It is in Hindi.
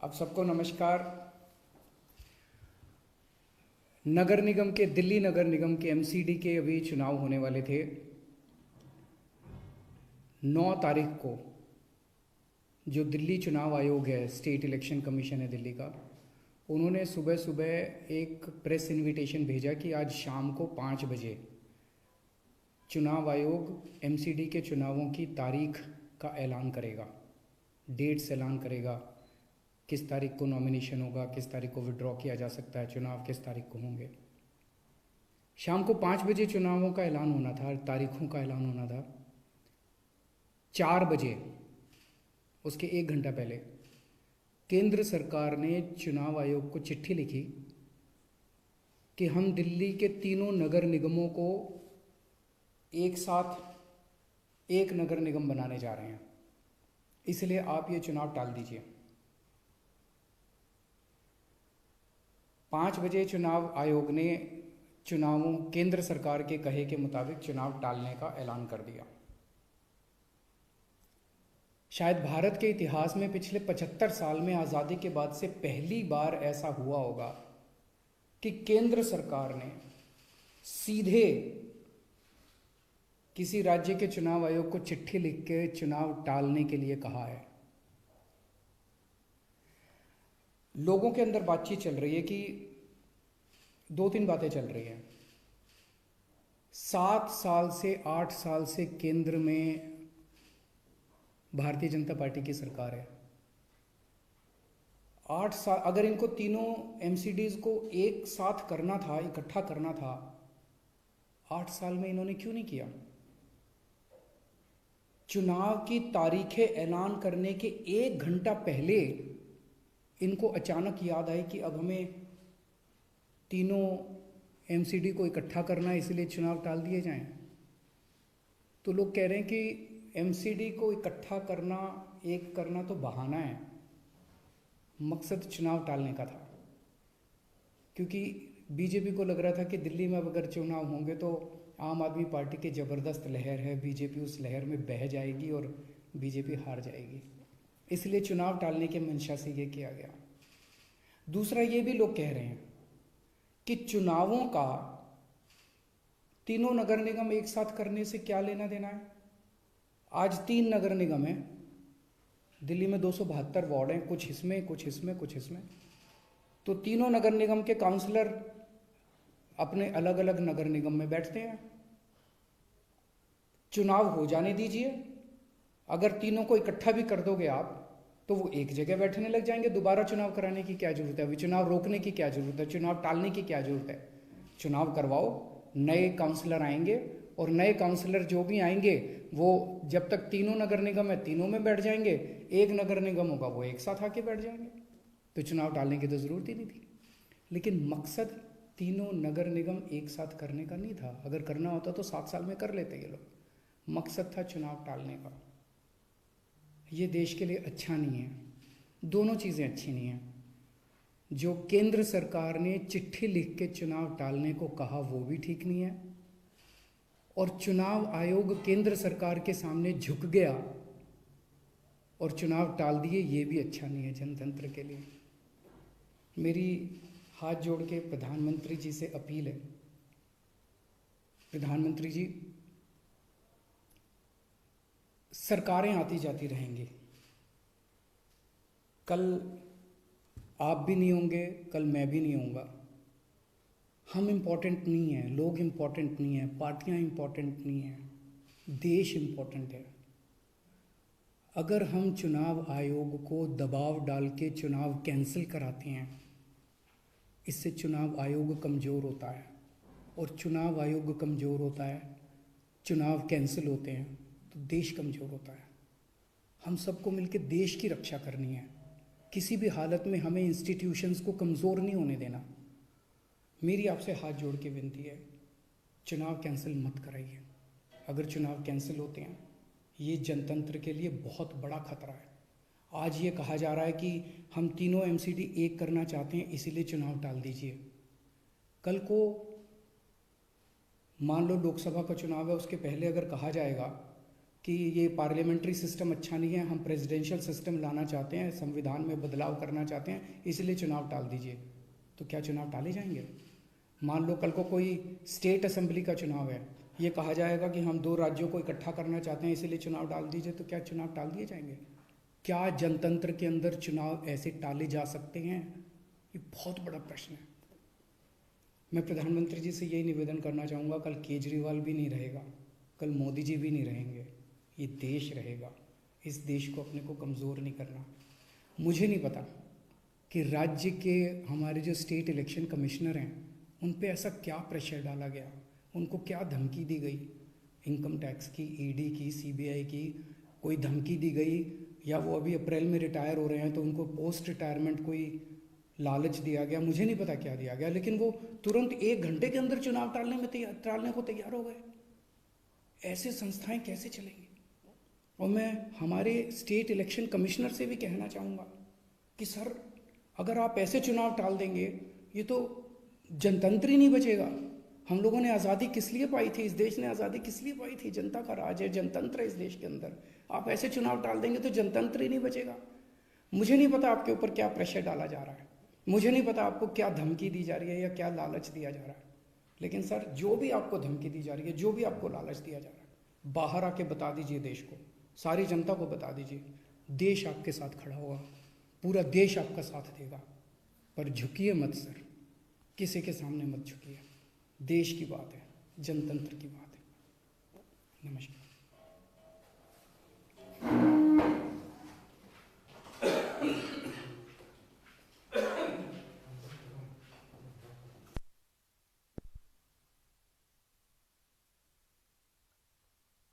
आप सबको नमस्कार। नगर निगम के दिल्ली नगर निगम के एमसीडी के अभी चुनाव होने वाले थे 9 तारीख को। जो दिल्ली चुनाव आयोग है, स्टेट इलेक्शन कमीशन है दिल्ली का, उन्होंने सुबह सुबह एक प्रेस इनविटेशन भेजा कि आज शाम को 5 बजे चुनाव आयोग एमसीडी के चुनावों की तारीख का ऐलान करेगा, डेट्स ऐलान करेगा, किस तारीख को नॉमिनेशन होगा, किस तारीख को विड्रॉ किया जा सकता है, चुनाव किस तारीख को होंगे। शाम को 5 बजे चुनावों का ऐलान होना था, तारीखों का ऐलान होना था। 4 बजे, उसके 1 घंटा पहले, केंद्र सरकार ने चुनाव आयोग को चिट्ठी लिखी कि हम दिल्ली के तीनों नगर निगमों को एक साथ एक नगर निगम बनाने जा रहे हैं, इसलिए आप ये चुनाव टाल दीजिए। 5 बजे चुनाव आयोग ने चुनावों केंद्र सरकार के कहे के मुताबिक चुनाव टालने का ऐलान कर दिया। शायद भारत के इतिहास में पिछले 75 साल में आज़ादी के बाद से पहली बार ऐसा हुआ होगा कि केंद्र सरकार ने सीधे किसी राज्य के चुनाव आयोग को चिट्ठी लिख के चुनाव टालने के लिए कहा है। लोगों के अंदर बातचीत चल रही है कि 2-3 बातें चल रही हैं। 7 साल से 8 साल से केंद्र में भारतीय जनता पार्टी की सरकार है। 8 साल, अगर इनको तीनों एमसीडीज को एक साथ करना था, इकट्ठा करना था, 8 साल में इन्होंने क्यों नहीं किया? चुनाव की तारीखें ऐलान करने के 1 घंटा पहले इनको अचानक याद आई कि अब हमें तीनों एमसीडी को इकट्ठा करना है, इसलिए चुनाव टाल दिए जाएं। तो लोग कह रहे हैं कि एमसीडी को इकट्ठा करना, एक करना तो बहाना है, मकसद चुनाव टालने का था। क्योंकि बीजेपी को लग रहा था कि दिल्ली में अब अगर चुनाव होंगे तो आम आदमी पार्टी की ज़बरदस्त लहर है, बीजेपी उस लहर में बह जाएगी और बीजेपी हार जाएगी, इसलिए चुनाव टालने के मंशा से ये किया गया। दूसरा, ये भी लोग कह रहे हैं कि चुनावों का तीनों नगर निगम एक साथ करने से क्या लेना देना है। आज 3 नगर निगम हैं दिल्ली में, 272 वार्ड हैं, कुछ इसमें कुछ इसमें कुछ इसमें। तो तीनों नगर निगम के काउंसलर अपने अलग अलग नगर निगम में बैठते हैं। चुनाव हो जाने दीजिए, अगर तीनों को इकट्ठा भी कर दोगे आप तो वो एक जगह बैठने लग जाएंगे। दोबारा चुनाव कराने की क्या जरूरत है? अभी चुनाव रोकने की क्या जरूरत है? चुनाव टालने की क्या जरूरत है? चुनाव करवाओ, नए काउंसलर आएंगे और नए काउंसलर जो भी आएंगे वो जब तक तीनों नगर निगम है तीनों में बैठ जाएंगे, एक नगर निगम होगा वो एक साथ आके बैठ जाएंगे। तो चुनाव टालने की तो ज़रूरत ही नहीं थी। लेकिन मकसद तीनों नगर निगम एक साथ करने का नहीं था। अगर करना होता तो 7 साल में कर लेते ये लोग। मकसद था चुनाव टालने का। ये देश के लिए अच्छा नहीं है, दोनों चीज़ें अच्छी नहीं हैं। जो केंद्र सरकार ने चिट्ठी लिख के चुनाव टालने को कहा वो भी ठीक नहीं है, और चुनाव आयोग केंद्र सरकार के सामने झुक गया और चुनाव टाल दिए, ये भी अच्छा नहीं है जनतंत्र के लिए। मेरी हाथ जोड़ के प्रधानमंत्री जी से अपील है, प्रधानमंत्री जी, सरकारें आती जाती रहेंगी, कल आप भी नहीं होंगे, कल मैं भी नहीं होऊंगा। हम इम्पोर्टेंट नहीं हैं, लोग इम्पोर्टेंट नहीं हैं, पार्टियां इम्पोर्टेंट नहीं हैं, देश इम्पोर्टेंट है। अगर हम चुनाव आयोग को दबाव डाल के चुनाव कैंसिल कराते हैं, इससे चुनाव आयोग कमज़ोर होता है, और चुनाव आयोग कमज़ोर होता है, चुनाव कैंसिल होते हैं तो देश कमज़ोर होता है। हम सबको मिलकर देश की रक्षा करनी है। किसी भी हालत में हमें इंस्टीट्यूशंस को कमज़ोर नहीं होने देना। मेरी आपसे हाथ जोड़ के विनती है, चुनाव कैंसिल मत कराइए। अगर चुनाव कैंसिल होते हैं, ये जनतंत्र के लिए बहुत बड़ा खतरा है। आज ये कहा जा रहा है कि हम तीनों एमसीडी एक करना चाहते हैं, इसीलिए चुनाव टाल दीजिए। कल को मान लो लोकसभा का चुनाव है, उसके पहले अगर कहा जाएगा कि ये पार्लियामेंट्री सिस्टम अच्छा नहीं है, हम प्रेसिडेंशियल सिस्टम लाना चाहते हैं, संविधान में बदलाव करना चाहते हैं, इसलिए चुनाव टाल दीजिए। तो क्या चुनाव टाले जाएंगे? मान लो कल को कोई स्टेट असेंबली का चुनाव है, ये कहा जाएगा कि हम 2 राज्यों को इकट्ठा करना चाहते हैं इसलिए चुनाव टाल दीजिए, तो क्या चुनाव टाल दिए जाएंगे? क्या जनतंत्र के अंदर चुनाव ऐसे टाले जा सकते हैं? ये बहुत बड़ा प्रश्न है। मैं प्रधानमंत्री जी से यही निवेदन करना चाहूँगा, कल केजरीवाल भी नहीं रहेगा, कल मोदी जी भी नहीं रहेंगे, ये देश रहेगा। इस देश को अपने को कमज़ोर नहीं करना। मुझे नहीं पता कि राज्य के हमारे जो स्टेट इलेक्शन कमिश्नर हैं उन पे ऐसा क्या प्रेशर डाला गया, उनको क्या धमकी दी गई, इनकम टैक्स की, ईडी की, सीबीआई की कोई धमकी दी गई, या वो अभी अप्रैल में रिटायर हो रहे हैं तो उनको पोस्ट रिटायरमेंट कोई लालच दिया गया, मुझे नहीं पता क्या दिया गया, लेकिन वो तुरंत 1 घंटे के अंदर चुनाव टालने को तैयार हो गए। ऐसे संस्थाएं कैसे चलेंगी? और मैं हमारे स्टेट इलेक्शन कमिश्नर से भी कहना चाहूँगा कि सर, अगर आप ऐसे चुनाव टाल देंगे, ये तो जनतंत्र ही नहीं बचेगा। हम लोगों ने आज़ादी किस लिए पाई थी? इस देश ने आज़ादी किस लिए पाई थी? जनता का राज है, जनतंत्र है इस देश के अंदर। आप ऐसे चुनाव टाल देंगे तो जनतंत्र ही नहीं बचेगा। मुझे नहीं पता आपके ऊपर क्या प्रेशर डाला जा रहा है, मुझे नहीं पता आपको क्या धमकी दी जा रही है या क्या लालच दिया जा रहा है, लेकिन सर, जो भी आपको धमकी दी जा रही है, जो भी आपको लालच दिया जा रहा है, बाहर आके बता दीजिए देश को, सारी जनता को बता दीजिए। देश आपके साथ खड़ा होगा, पूरा देश आपका साथ देगा। पर झुकिए मत सर, किसी के सामने मत झुकिए। देश की बात है, जनतंत्र की बात है। नमस्कार।